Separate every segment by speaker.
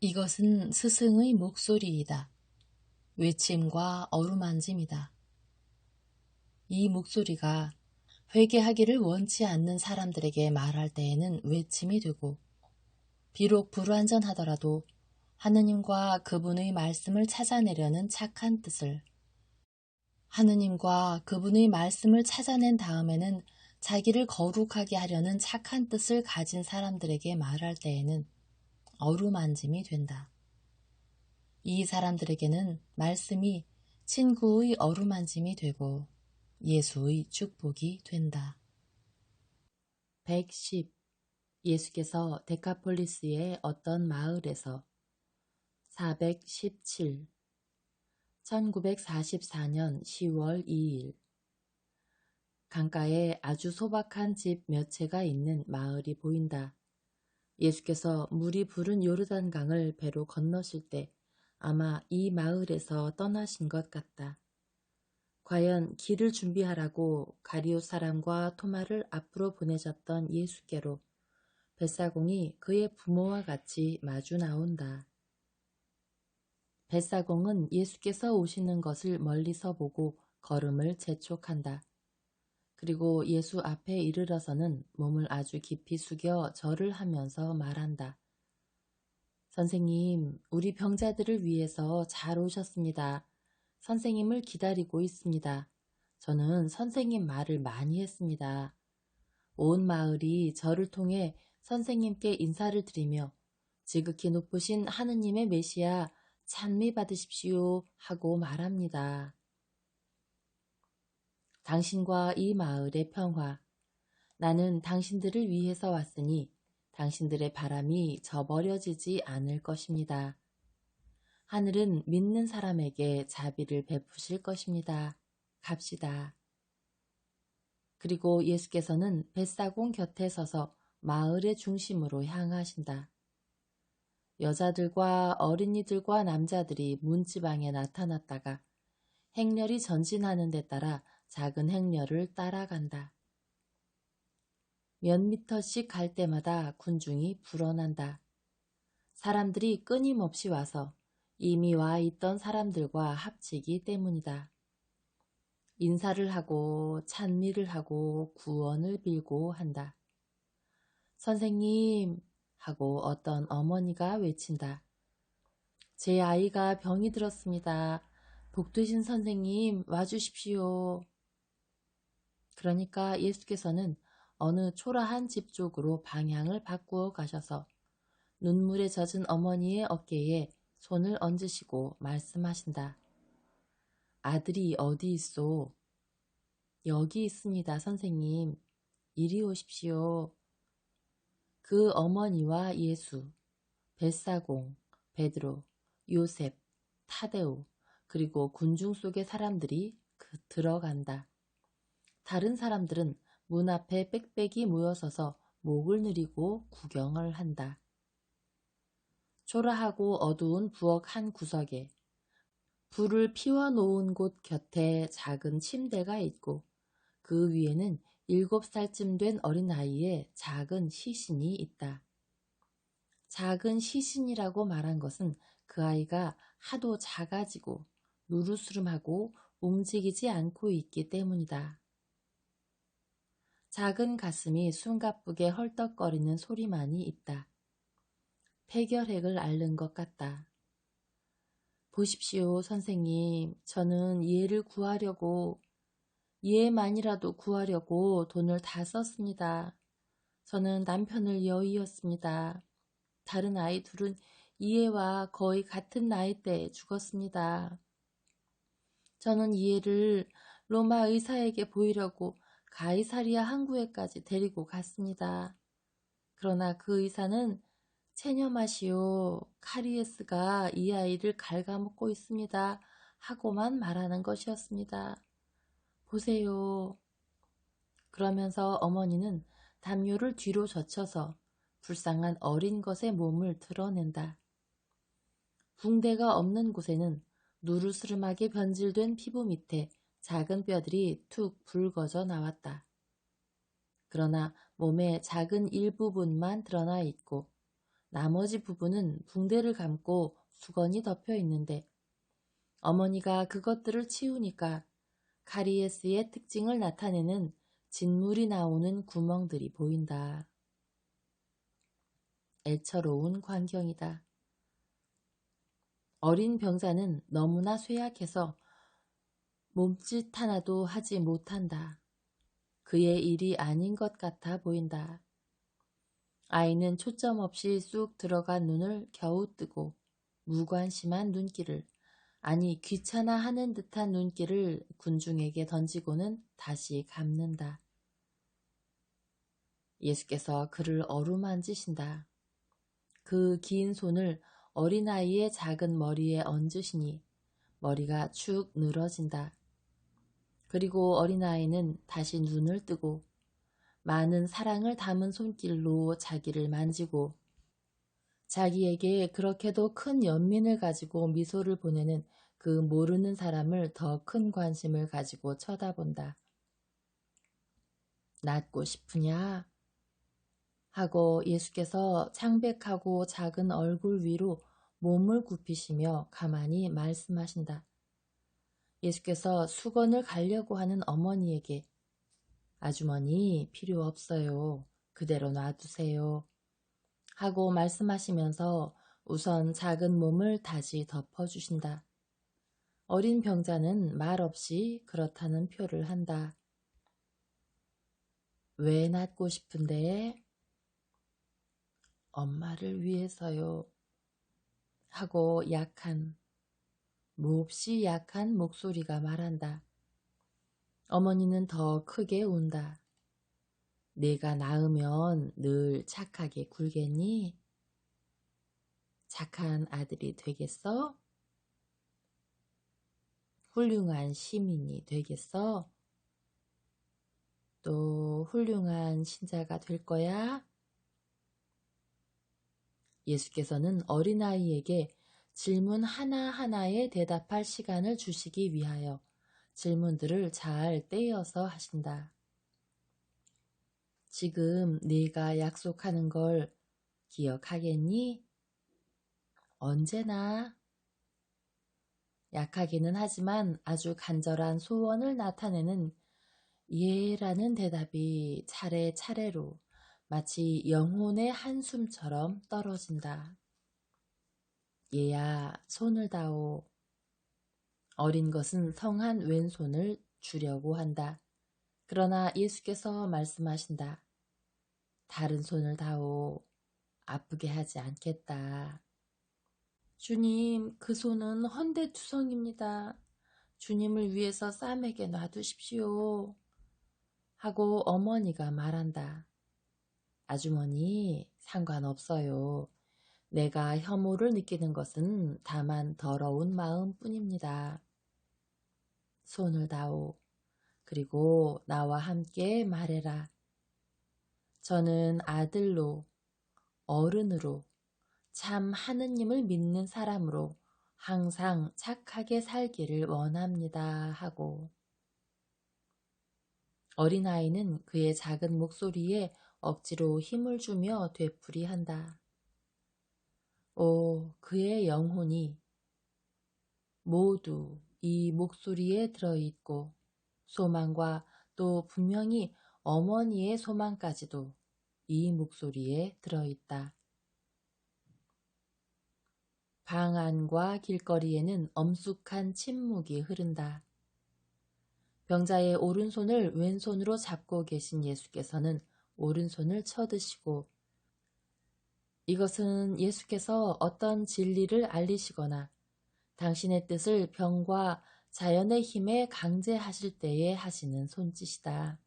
Speaker 1: 이것은 스승의 목소리이다. 외침과 어루만짐이다. 이 목소리가 회개하기를 원치 않는 사람들에게 말할 때에는 외침이 되고, 비록 불완전하더라도 하느님과 그분의 말씀을 찾아내려는 착한 뜻을, 하느님과 그분의 말씀을 찾아낸 다음에는 자기를 거룩하게 하려는 착한 뜻을 가진 사람들에게 말할 때에는 어루만짐이 된다. 이 사람들에게는 말씀이 친구의 어루만짐이 되고 예수의 축복이 된다. 110. 예수께서 데카폴리스의 어떤 마을에서 417. 1944년 10월 2일 강가에 아주 소박한 집 몇 채가 있는 마을이 보인다. 예수께서 물이 부른 요르단강을 배로 건너실 때 아마 이 마을에서 떠나신 것 같다. 과연 길을 준비하라고 가리오 사람과 토마를 앞으로 보내셨던 예수께로 벳사공이 그의 부모와 같이 마주 나온다. 벳사공은 예수께서 오시는 것을 멀리서 보고 걸음을 재촉한다. 그리고 예수 앞에 이르러서는 몸을 아주 깊이 숙여 절을 하면서 말한다. 선생님, 우리 병자들을 위해서 잘 오셨습니다. 선생님을 기다리고 있습니다. 저는 선생님 말을 많이 했습니다. 온 마을이 저를 통해 선생님께 인사를 드리며 지극히 높으신 하느님의 메시아 찬미 받으십시오 하고 말합니다. 당신과 이 마을의 평화. 나는 당신들을 위해서 왔으니 당신들의 바람이 저버려지지 않을 것입니다. 하늘은 믿는 사람에게 자비를 베푸실 것입니다. 갑시다. 그리고 예수께서는 벳사공 곁에 서서 마을의 중심으로 향하신다. 여자들과 어린이들과 남자들이 문지방에 나타났다가 행렬이 전진하는 데 따라 작은 행렬을 따라간다. 몇 미터씩 갈 때마다 군중이 불어난다. 사람들이 끊임없이 와서 이미 와 있던 사람들과 합치기 때문이다. 인사를 하고 찬미를 하고 구원을 빌고 한다. 선생님 하고 어떤 어머니가 외친다. 제 아이가 병이 들었습니다. 복되신 선생님 와주십시오. 그러니까 예수께서는 어느 초라한 집 쪽으로 방향을 바꾸어 가셔서 눈물에 젖은 어머니의 어깨에 손을 얹으시고 말씀하신다. 아들이 어디 있소? 여기 있습니다, 선생님. 이리 오십시오. 그 어머니와 예수, 벳사공, 베드로, 요셉, 타데오, 그리고 군중 속의 사람들이 들어간다. 다른 사람들은 문 앞에 빽빽이 모여서서 목을 누리고 구경을 한다. 초라하고 어두운 부엌 한 구석에 불을 피워놓은 곳 곁에 작은 침대가 있고 그 위에는 7살쯤 된 어린아이의 작은 시신이 있다. 작은 시신이라고 말한 것은 그 아이가 하도 작아지고 누르스름하고 움직이지 않고 있기 때문이다. 작은 가슴이 숨가쁘게 헐떡거리는 소리만이 있다. 폐결핵을 앓는 것 같다. 보십시오, 선생님. 저는 얘를 구하려고, 얘만이라도 구하려고 돈을 다 썼습니다. 저는 남편을 여의었습니다. 다른 아이 둘은 이해와 거의 같은 나이대에 죽었습니다. 저는 이해를 로마 의사에게 보이려고 가이사리아 항구에까지 데리고 갔습니다. 그러나 그 의사는 체념하시오. 카리에스가 이 아이를 갉아먹고 있습니다. 하고만 말하는 것이었습니다. 보세요. 그러면서 어머니는 담요를 뒤로 젖혀서 불쌍한 어린 것의 몸을 드러낸다. 붕대가 없는 곳에는 누르스름하게 변질된 피부 밑에 작은 뼈들이 툭 붉어져 나왔다. 그러나 몸의 작은 일부분만 드러나 있고 나머지 부분은 붕대를 감고 수건이 덮여 있는데 어머니가 그것들을 치우니까 카리에스의 특징을 나타내는 진물이 나오는 구멍들이 보인다. 애처로운 광경이다. 어린 병자는 너무나 쇠약해서 몸짓 하나도 하지 못한다. 그의 일이 아닌 것 같아 보인다. 아이는 초점 없이 쑥 들어간 눈을 겨우 뜨고 무관심한 눈길을, 아니 귀찮아하는 듯한 눈길을 군중에게 던지고는 다시 감는다. 예수께서 그를 어루만지신다. 그 긴 손을 어린아이의 작은 머리에 얹으시니 머리가 축 늘어진다. 그리고 어린아이는 다시 눈을 뜨고 많은 사랑을 담은 손길로 자기를 만지고 자기에게 그렇게도 큰 연민을 가지고 미소를 보내는 그 모르는 사람을 더 큰 관심을 가지고 쳐다본다. 낫고 싶으냐? 하고 예수께서 창백하고 작은 얼굴 위로 몸을 굽히시며 가만히 말씀하신다. 예수께서 수건을 갈려고 하는 어머니에게 아주머니 필요 없어요. 그대로 놔두세요. 하고 말씀하시면서 우선 작은 몸을 다시 덮어주신다. 어린 병자는 말없이 그렇다는 표를 한다. 왜 낫고 싶은데? 엄마를 위해서요. 하고 몹시 약한 목소리가 말한다. 어머니는 더 크게 운다. 내가 낳으면 늘 착하게 굴겠니? 착한 아들이 되겠어? 훌륭한 시민이 되겠어? 또 훌륭한 신자가 될 거야? 예수께서는 어린아이에게 질문 하나하나에 대답할 시간을 주시기 위하여 질문들을 잘 떼어서 하신다. 지금 네가 약속하는 걸 기억하겠니? 언제나. 약하기는 하지만 아주 간절한 소원을 나타내는 예라는 대답이 차례차례로 마치 영혼의 한숨처럼 떨어진다. 얘야, 손을 다오. 어린 것은 성한 왼손을 주려고 한다. 그러나 예수께서 말씀하신다. 다른 손을 다오. 아프게 하지 않겠다. 주님, 그 손은 헌데투성입니다. 주님을 위해서 쌈에게 놔두십시오. 하고 어머니가 말한다. 아주머니, 상관없어요. 내가 혐오를 느끼는 것은 다만 더러운 마음뿐입니다. 손을 다오. 그리고 나와 함께 말해라. 저는 아들로, 어른으로, 참 하느님을 믿는 사람으로 항상 착하게 살기를 원합니다. 하고 어린아이는 그의 작은 목소리에 억지로 힘을 주며 되풀이한다. 오, 그의 영혼이 모두 이 목소리에 들어있고 소망과 또 분명히 어머니의 소망까지도 이 목소리에 들어있다. 방 안과 길거리에는 엄숙한 침묵이 흐른다. 병자의 오른손을 왼손으로 잡고 계신 예수께서는 오른손을 쳐드시고 이것은 예수께서 어떤 진리를 알리시거나 당신의 뜻을 병과 자연의 힘에 강제하실 때에 하시는 손짓이다.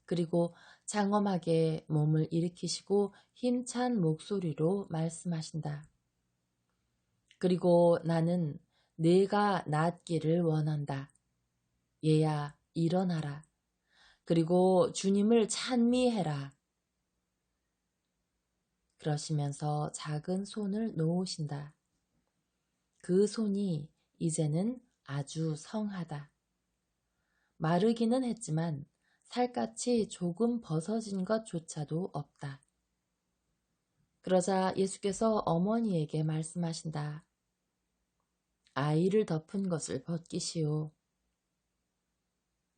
Speaker 1: 그리고 장엄하게 몸을 일으키시고 힘찬 목소리로 말씀하신다. 그리고 나는 네가 낫기를 원한다. 얘야, 일어나라. 그리고 주님을 찬미해라. 그러시면서 작은 손을 놓으신다. 그 손이 이제는 아주 성하다. 마르기는 했지만 살갗이 조금 벗어진 것조차도 없다. 그러자 예수께서 어머니에게 말씀하신다. 아이를 덮은 것을 벗기시오.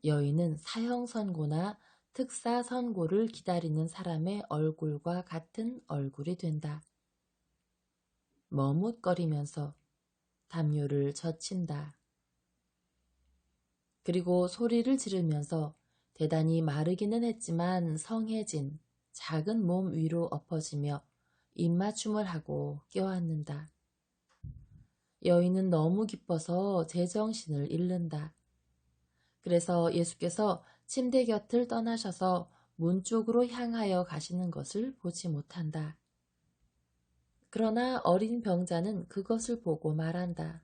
Speaker 1: 여인은 사형 선고나 특사 선고를 기다리는 사람의 얼굴과 같은 얼굴이 된다. 머뭇거리면서 담요를 젖힌다. 그리고 소리를 지르면서 대단히 마르기는 했지만 성해진 작은 몸 위로 엎어지며 입맞춤을 하고 껴안는다. 여인은 너무 기뻐서 제정신을 잃는다. 그래서 예수께서 침대 곁을 떠나셔서 문 쪽으로 향하여 가시는 것을 보지 못한다. 그러나 어린 병자는 그것을 보고 말한다.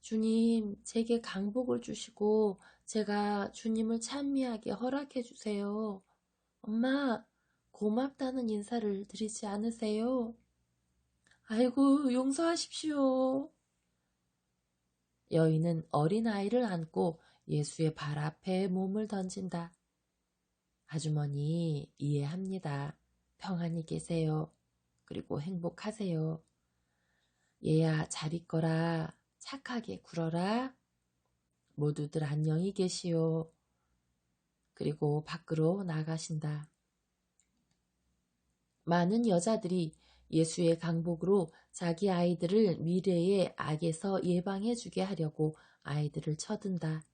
Speaker 1: 주님, 제게 강복을 주시고 제가 주님을 찬미하게 허락해 주세요. 엄마, 고맙다는 인사를 드리지 않으세요? 아이고, 용서하십시오. 여인은 어린아이를 안고 예수의 발 앞에 몸을 던진다. 아주머니, 이해합니다. 평안히 계세요. 그리고 행복하세요. 얘야, 잘 있거라. 착하게 굴어라. 모두들 안녕히 계시오. 그리고 밖으로 나가신다. 많은 여자들이 예수의 강복으로 자기 아이들을 미래의 악에서 예방해 주게 하려고 아이들을 쳐든다.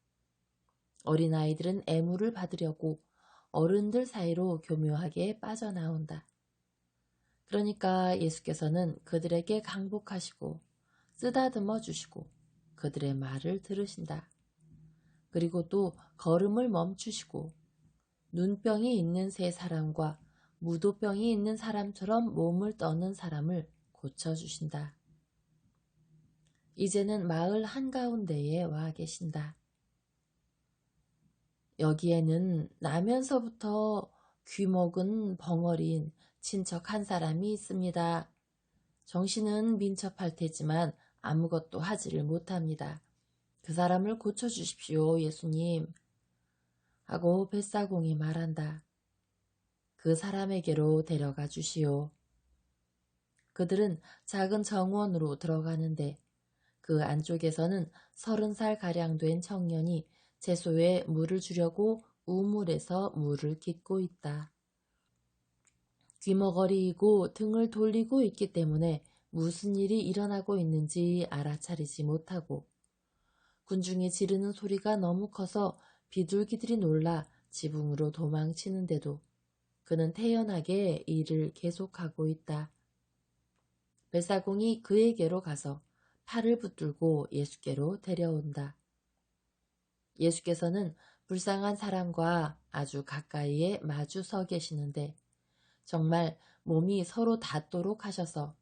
Speaker 1: 어린아이들은 애무를 받으려고 어른들 사이로 교묘하게 빠져나온다. 그러니까 예수께서는 그들에게 강복하시고 쓰다듬어 주시고 그들의 말을 들으신다. 그리고 또 걸음을 멈추시고 눈병이 있는 세 사람과 무도병이 있는 사람처럼 몸을 떠는 사람을 고쳐주신다. 이제는 마을 한가운데에 와 계신다. 여기에는 나면서부터 귀먹은 벙어리인 친척 한 사람이 있습니다. 정신은 민첩할 테지만 아무것도 하지를 못합니다. 그 사람을 고쳐주십시오, 예수님. 하고 뱃사공이 말한다. 그 사람에게로 데려가 주시오. 그들은 작은 정원으로 들어가는데 그 안쪽에서는 30살가량 된 청년이 채소에 물을 주려고 우물에서 물을 깃고 있다. 귀머거리이고 등을 돌리고 있기 때문에 무슨 일이 일어나고 있는지 알아차리지 못하고 군중이 지르는 소리가 너무 커서 비둘기들이 놀라 지붕으로 도망치는데도 그는 태연하게 일을 계속하고 있다. 뱃사공이 그에게로 가서 팔을 붙들고 예수께로 데려온다. 예수께서는 불쌍한 사람과 아주 가까이에 마주 서 계시는데 정말 몸이 서로 닿도록 하셔서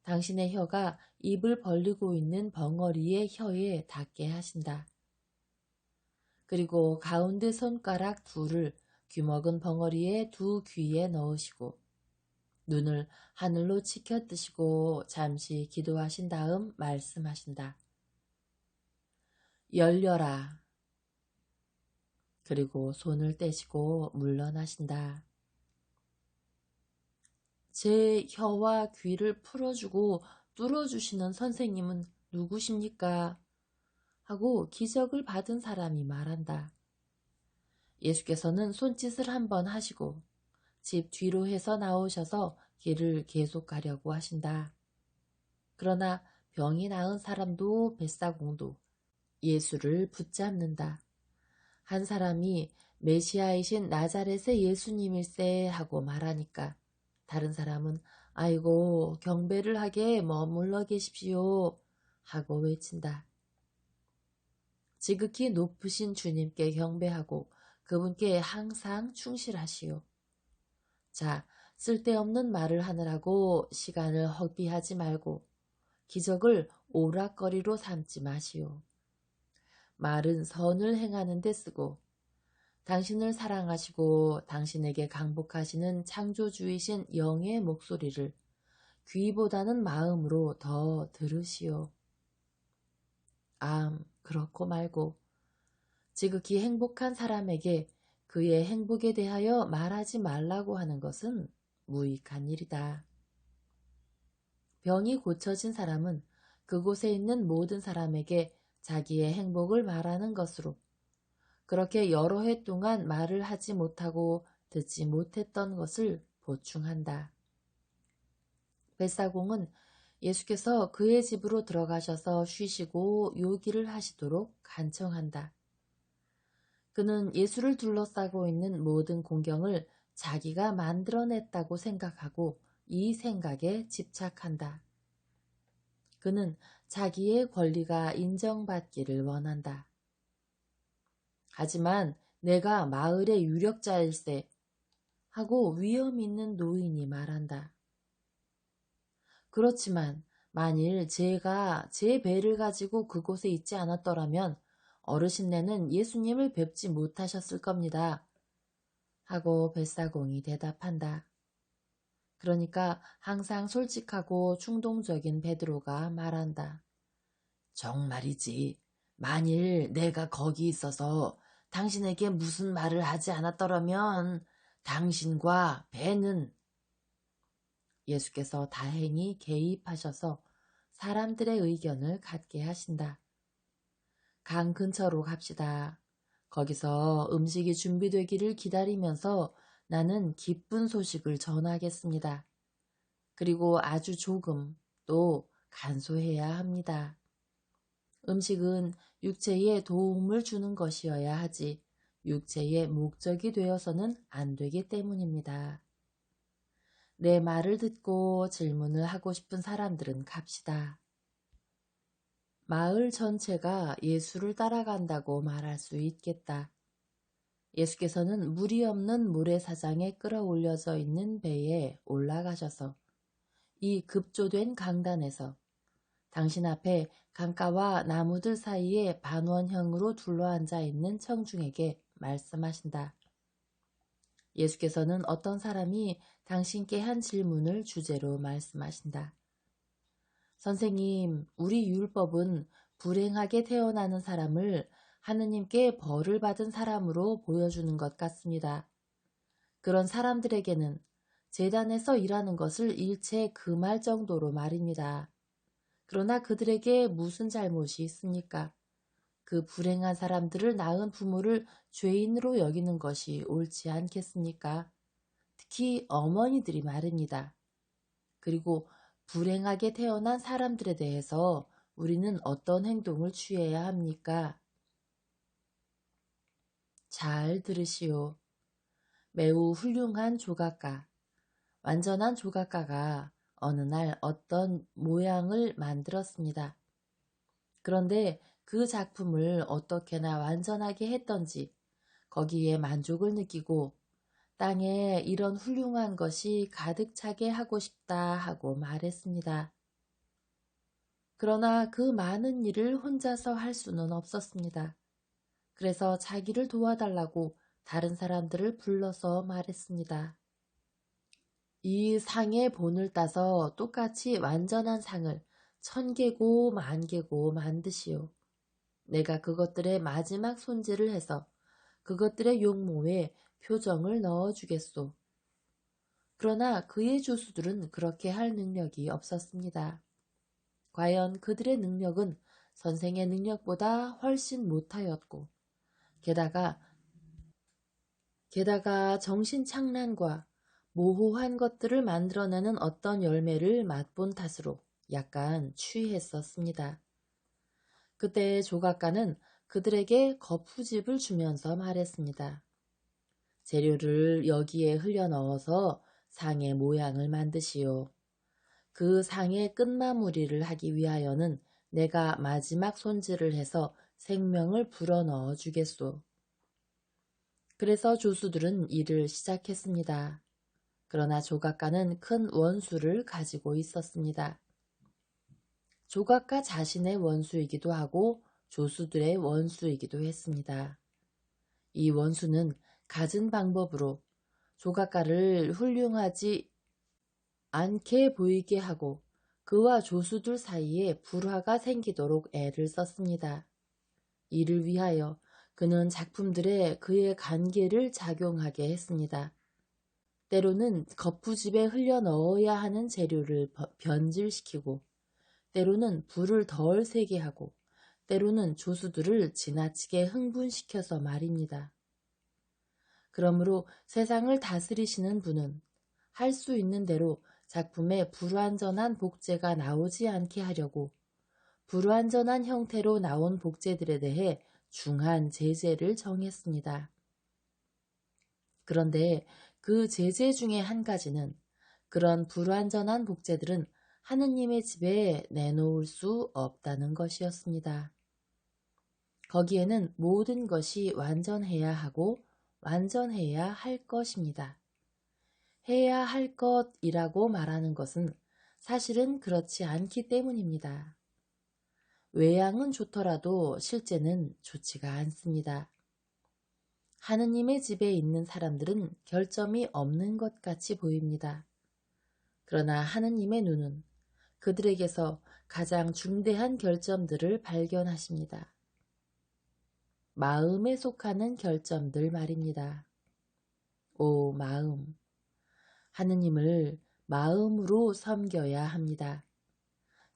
Speaker 1: 당신의 혀가 입을 벌리고 있는 벙어리의 혀에 닿게 하신다. 그리고 가운데 손가락 둘을 귀먹은 벙어리의 두 귀에 넣으시고 눈을 하늘로 치켜 뜨시고 잠시 기도하신 다음 말씀하신다. 열려라. 그리고 손을 떼시고 물러나신다. 제 혀와 귀를 풀어주고 뚫어주시는 선생님은 누구십니까? 하고 기적을 받은 사람이 말한다. 예수께서는 손짓을 한번 하시고 집 뒤로 해서 나오셔서 길을 계속 가려고 하신다. 그러나 병이 나은 사람도 뱃사공도 예수를 붙잡는다. 한 사람이 메시아이신 나자렛의 예수님일세 하고 말하니까 다른 사람은 아이고 경배를 하게 머물러 계십시오 하고 외친다. 지극히 높으신 주님께 경배하고 그분께 항상 충실하시오. 자, 쓸데없는 말을 하느라고 시간을 허비하지 말고 기적을 오락거리로 삼지 마시오. 말은 선을 행하는 데 쓰고 당신을 사랑하시고 당신에게 강복하시는 창조주이신 영의 목소리를 귀보다는 마음으로 더 들으시오. 그렇고 말고 지극히 행복한 사람에게 그의 행복에 대하여 말하지 말라고 하는 것은 무익한 일이다. 병이 고쳐진 사람은 그곳에 있는 모든 사람에게 자기의 행복을 말하는 것으로 그렇게 여러 해 동안 말을 하지 못하고 듣지 못했던 것을 보충한다. 벳사공은 예수께서 그의 집으로 들어가셔서 쉬시고 요기를 하시도록 간청한다. 그는 예수를 둘러싸고 있는 모든 공경을 자기가 만들어냈다고 생각하고 이 생각에 집착한다. 그는 자기의 권리가 인정받기를 원한다. 하지만 내가 마을의 유력자일세 하고 위험 있는 노인이 말한다. 그렇지만 만일 제가 제 배를 가지고 그곳에 있지 않았더라면 어르신네는 예수님을 뵙지 못하셨을 겁니다. 하고 벳사공이 대답한다. 그러니까 항상 솔직하고 충동적인 베드로가 말한다. 정말이지. 만일 내가 거기 있어서 당신에게 무슨 말을 하지 않았더라면 당신과 배는 예수께서 다행히 개입하셔서 사람들의 의견을 갖게 하신다. 강 근처로 갑시다. 거기서 음식이 준비되기를 기다리면서 나는 기쁜 소식을 전하겠습니다. 그리고 아주 조금 또 간소해야 합니다. 음식은 육체에 도움을 주는 것이어야 하지 육체의 목적이 되어서는 안 되기 때문입니다. 내 말을 듣고 질문을 하고 싶은 사람들은 갑시다. 마을 전체가 예수를 따라간다고 말할 수 있겠다. 예수께서는 물이 없는 모래사장에 끌어올려져 있는 배에 올라가셔서 이 급조된 강단에서 당신 앞에 강가와 나무들 사이에 반원형으로 둘러앉아 있는 청중에게 말씀하신다. 예수께서는 어떤 사람이 당신께 한 질문을 주제로 말씀하신다. 선생님, 우리 율법은 불행하게 태어나는 사람을 하느님께 벌을 받은 사람으로 보여주는 것 같습니다. 그런 사람들에게는 제단에서 일하는 것을 일체 금할 정도로 말입니다. 그러나 그들에게 무슨 잘못이 있습니까? 그 불행한 사람들을 낳은 부모를 죄인으로 여기는 것이 옳지 않겠습니까? 특히 어머니들이 말입니다. 그리고 불행하게 태어난 사람들에 대해서 우리는 어떤 행동을 취해야 합니까? 잘 들으시오. 매우 훌륭한 조각가, 완전한 조각가가 어느 날 어떤 모양을 만들었습니다. 그런데 그 작품을 어떻게나 완전하게 했던지 거기에 만족을 느끼고 땅에 이런 훌륭한 것이 가득 차게 하고 싶다 하고 말했습니다. 그러나 그 많은 일을 혼자서 할 수는 없었습니다. 그래서 자기를 도와달라고 다른 사람들을 불러서 말했습니다. 이 상의 본을 따서 똑같이 완전한 상을 1000개고 10,000개고 만드시오. 내가 그것들의 마지막 손질을 해서 그것들의 용모에 표정을 넣어주겠소. 그러나 그의 조수들은 그렇게 할 능력이 없었습니다. 과연 그들의 능력은 선생의 능력보다 훨씬 못하였고 게다가 정신착란과 모호한 것들을 만들어내는 어떤 열매를 맛본 탓으로 약간 취했었습니다. 그때 조각가는 그들에게 거푸집을 주면서 말했습니다. 재료를 여기에 흘려 넣어서 상의 모양을 만드시오. 그 상의 끝마무리를 하기 위하여는 내가 마지막 손질을 해서 생명을 불어넣어 주겠소. 그래서 조수들은 일을 시작했습니다. 그러나 조각가는 큰 원수를 가지고 있었습니다. 조각가 자신의 원수이기도 하고 조수들의 원수이기도 했습니다. 이 원수는 갖은 방법으로 조각가를 훌륭하지 않게 보이게 하고 그와 조수들 사이에 불화가 생기도록 애를 썼습니다. 이를 위하여 그는 작품들에 그의 관계를 작용하게 했습니다. 때로는 거푸집에 흘려 넣어야 하는 재료를 변질시키고, 때로는 불을 덜 세게 하고, 때로는 조수들을 지나치게 흥분시켜서 말입니다. 그러므로 세상을 다스리시는 분은 할 수 있는 대로 작품에 불완전한 복제가 나오지 않게 하려고 불완전한 형태로 나온 복제들에 대해 중한 제재를 정했습니다. 그런데 그 제재 중에 한 가지는 그런 불완전한 복제들은 하느님의 집에 내놓을 수 없다는 것이었습니다. 거기에는 모든 것이 완전해야 하고 완전해야 할 것입니다. 해야 할 것이라고 말하는 것은 사실은 그렇지 않기 때문입니다. 외양은 좋더라도 실제는 좋지가 않습니다. 하느님의 집에 있는 사람들은 결점이 없는 것 같이 보입니다. 그러나 하느님의 눈은 그들에게서 가장 중대한 결점들을 발견하십니다. 마음에 속하는 결점들 말입니다. 오 마음, 하느님을 마음으로 섬겨야 합니다.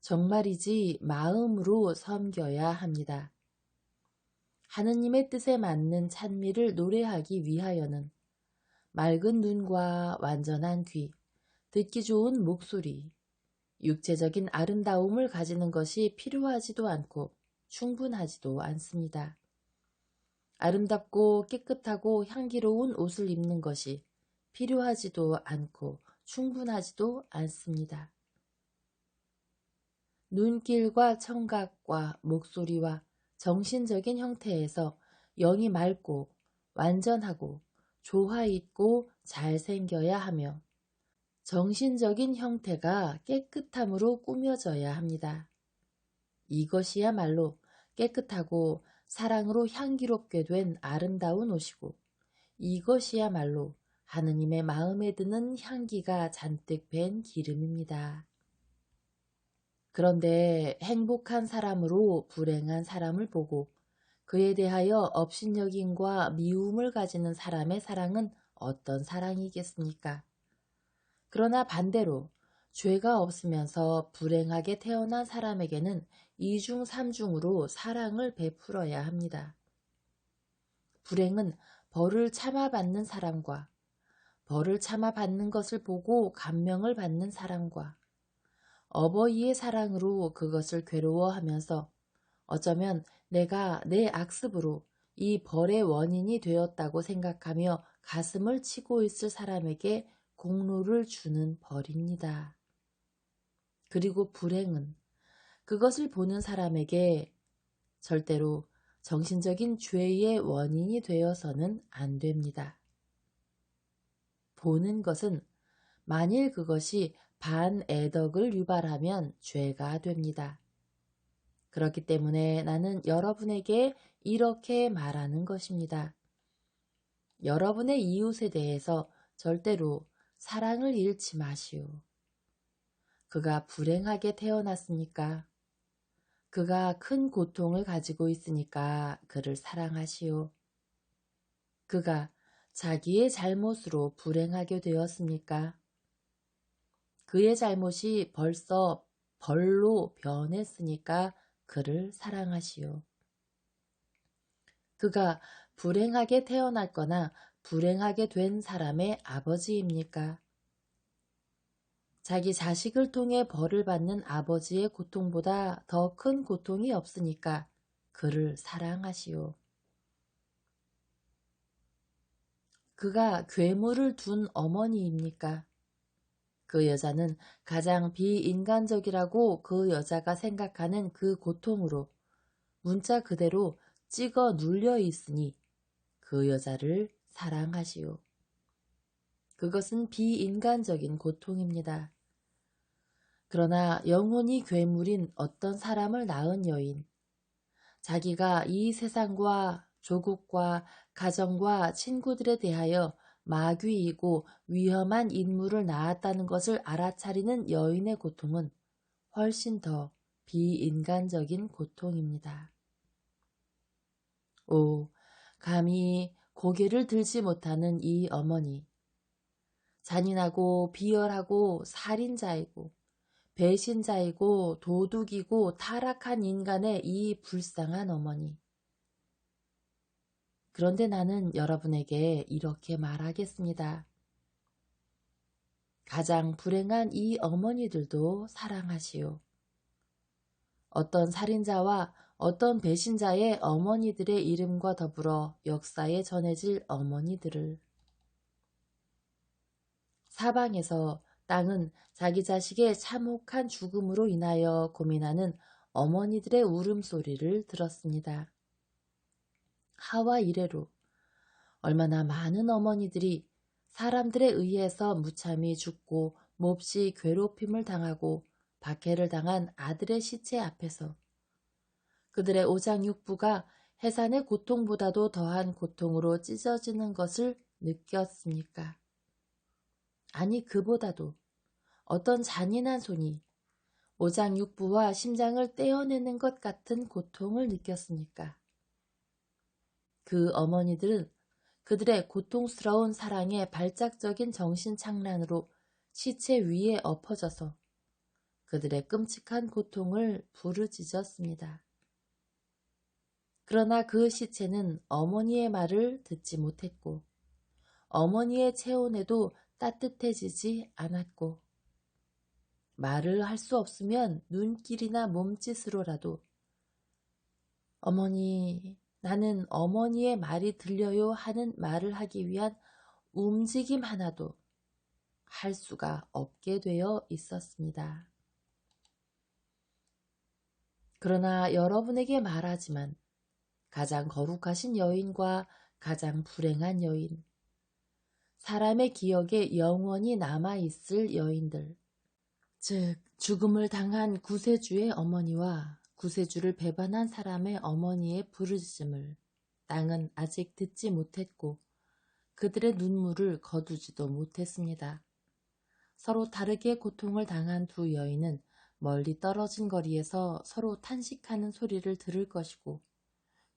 Speaker 1: 정말이지 마음으로 섬겨야 합니다. 하느님의 뜻에 맞는 찬미를 노래하기 위하여는 맑은 눈과 완전한 귀, 듣기 좋은 목소리, 육체적인 아름다움을 가지는 것이 필요하지도 않고 충분하지도 않습니다. 아름답고 깨끗하고 향기로운 옷을 입는 것이 필요하지도 않고 충분하지도 않습니다. 눈길과 청각과 목소리와 정신적인 형태에서 영이 맑고 완전하고 조화있고 잘생겨야 하며 정신적인 형태가 깨끗함으로 꾸며져야 합니다. 이것이야말로 깨끗하고 사랑으로 향기롭게 된 아름다운 옷이고 이것이야말로 하느님의 마음에 드는 향기가 잔뜩 밴 기름입니다. 그런데 행복한 사람으로 불행한 사람을 보고 그에 대하여 업신여김과 미움을 가지는 사람의 사랑은 어떤 사랑이겠습니까? 그러나 반대로 죄가 없으면서 불행하게 태어난 사람에게는 이중 삼중으로 사랑을 베풀어야 합니다. 불행은 벌을 참아받는 사람과 벌을 참아받는 것을 보고 감명을 받는 사람과 어버이의 사랑으로 그것을 괴로워하면서 어쩌면 내가 내 악습으로 이 벌의 원인이 되었다고 생각하며 가슴을 치고 있을 사람에게 공로를 주는 벌입니다. 그리고 불행은 그것을 보는 사람에게 절대로 정신적인 죄의 원인이 되어서는 안 됩니다. 보는 것은 만일 그것이 반애덕을 유발하면 죄가 됩니다. 그렇기 때문에 나는 여러분에게 이렇게 말하는 것입니다. 여러분의 이웃에 대해서 절대로 사랑을 잃지 마시오. 그가 불행하게 태어났으니까, 그가 큰 고통을 가지고 있으니까 그를 사랑하시오. 그가 자기의 잘못으로 불행하게 되었습니까? 그의 잘못이 벌써 벌로 변했으니까 그를 사랑하시오. 그가 불행하게 태어났거나 불행하게 된 사람의 아버지입니까? 자기 자식을 통해 벌을 받는 아버지의 고통보다 더 큰 고통이 없으니까 그를 사랑하시오. 그가 괴물을 둔 어머니입니까? 그 여자는 가장 비인간적이라고 그 여자가 생각하는 그 고통으로 문자 그대로 찍어 눌려 있으니 그 여자를 사랑하시오. 그것은 비인간적인 고통입니다. 그러나 영혼이 괴물인 어떤 사람을 낳은 여인, 자기가 이 세상과 조국과 가정과 친구들에 대하여 마귀이고 위험한 인물을 낳았다는 것을 알아차리는 여인의 고통은 훨씬 더 비인간적인 고통입니다. 오, 감히 고개를 들지 못하는 이 어머니. 잔인하고 비열하고 살인자이고 배신자이고 도둑이고 타락한 인간의 이 불쌍한 어머니. 그런데 나는 여러분에게 이렇게 말하겠습니다. 가장 불행한 이 어머니들도 사랑하시오. 어떤 살인자와 어떤 배신자의 어머니들의 이름과 더불어 역사에 전해질 어머니들을. 사방에서 땅은 자기 자식의 참혹한 죽음으로 인하여 고민하는 어머니들의 울음소리를 들었습니다. 하와 이래로 얼마나 많은 어머니들이 사람들에 의해서 무참히 죽고 몹시 괴롭힘을 당하고 박해를 당한 아들의 시체 앞에서 그들의 오장육부가 해산의 고통보다도 더한 고통으로 찢어지는 것을 느꼈습니까? 아니, 그보다도 어떤 잔인한 손이 오장육부와 심장을 떼어내는 것 같은 고통을 느꼈습니까? 그 어머니들은 그들의 고통스러운 사랑의 발작적인 정신착란으로 시체 위에 엎어져서 그들의 끔찍한 고통을 부르짖었습니다. 그러나 그 시체는 어머니의 말을 듣지 못했고 어머니의 체온에도 따뜻해지지 않았고 말을 할 수 없으면 눈길이나 몸짓으로라도 어머니, 나는 어머니의 말이 들려요 하는 말을 하기 위한 움직임 하나도 할 수가 없게 되어 있었습니다. 그러나 여러분에게 말하지만 가장 거룩하신 여인과 가장 불행한 여인, 사람의 기억에 영원히 남아있을 여인들, 즉 죽음을 당한 구세주의 어머니와 구세주를 배반한 사람의 어머니의 부르짖음을 땅은 아직 듣지 못했고 그들의 눈물을 거두지도 못했습니다. 서로 다르게 고통을 당한 두 여인은 멀리 떨어진 거리에서 서로 탄식하는 소리를 들을 것이고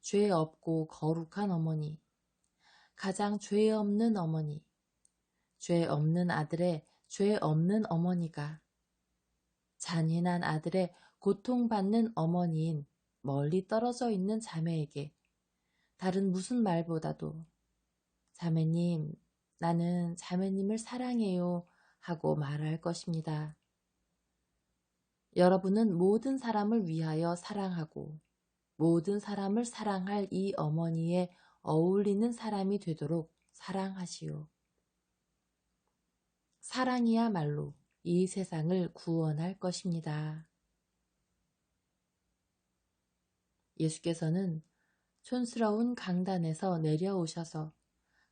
Speaker 1: 죄 없고 거룩한 어머니, 가장 죄 없는 어머니, 죄 없는 아들의 죄 없는 어머니가 잔인한 아들의 고통받는 어머니인 멀리 떨어져 있는 자매에게 다른 무슨 말보다도 자매님, 나는 자매님을 사랑해요 하고 말할 것입니다. 여러분은 모든 사람을 위하여 사랑하고 모든 사람을 사랑할 이 어머니에 어울리는 사람이 되도록 사랑하시오. 사랑이야말로 이 세상을 구원할 것입니다. 예수께서는 촌스러운 강단에서 내려오셔서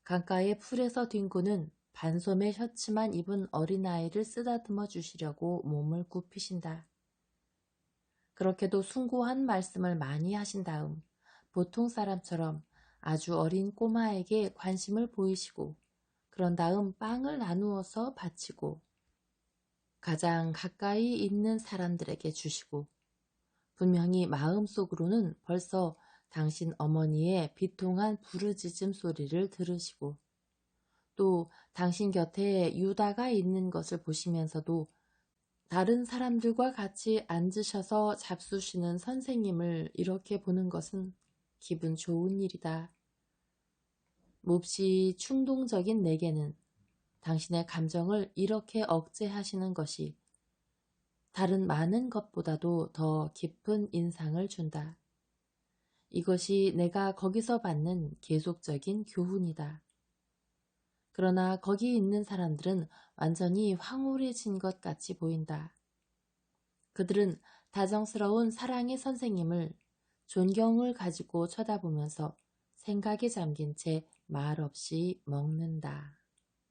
Speaker 1: 강가의 풀에서 뒹구는 반소매 셔츠만 입은 어린아이를 쓰다듬어 주시려고 몸을 굽히신다. 그렇게도 숭고한 말씀을 많이 하신 다음 보통 사람처럼 아주 어린 꼬마에게 관심을 보이시고 그런 다음 빵을 나누어서 바치고 가장 가까이 있는 사람들에게 주시고 분명히 마음속으로는 벌써 당신 어머니의 비통한 부르짖음 소리를 들으시고 또 당신 곁에 유다가 있는 것을 보시면서도 다른 사람들과 같이 앉으셔서 잡수시는 선생님을 이렇게 보는 것은 기분 좋은 일이다. 몹시 충동적인 내게는 당신의 감정을 이렇게 억제하시는 것이 다른 많은 것보다도 더 깊은 인상을 준다. 이것이 내가 거기서 받는 계속적인 교훈이다. 그러나 거기 있는 사람들은 완전히 황홀해진 것 같이 보인다. 그들은 다정스러운 사랑의 선생님을 존경을 가지고 쳐다보면서 생각에 잠긴 채 말없이 먹는다.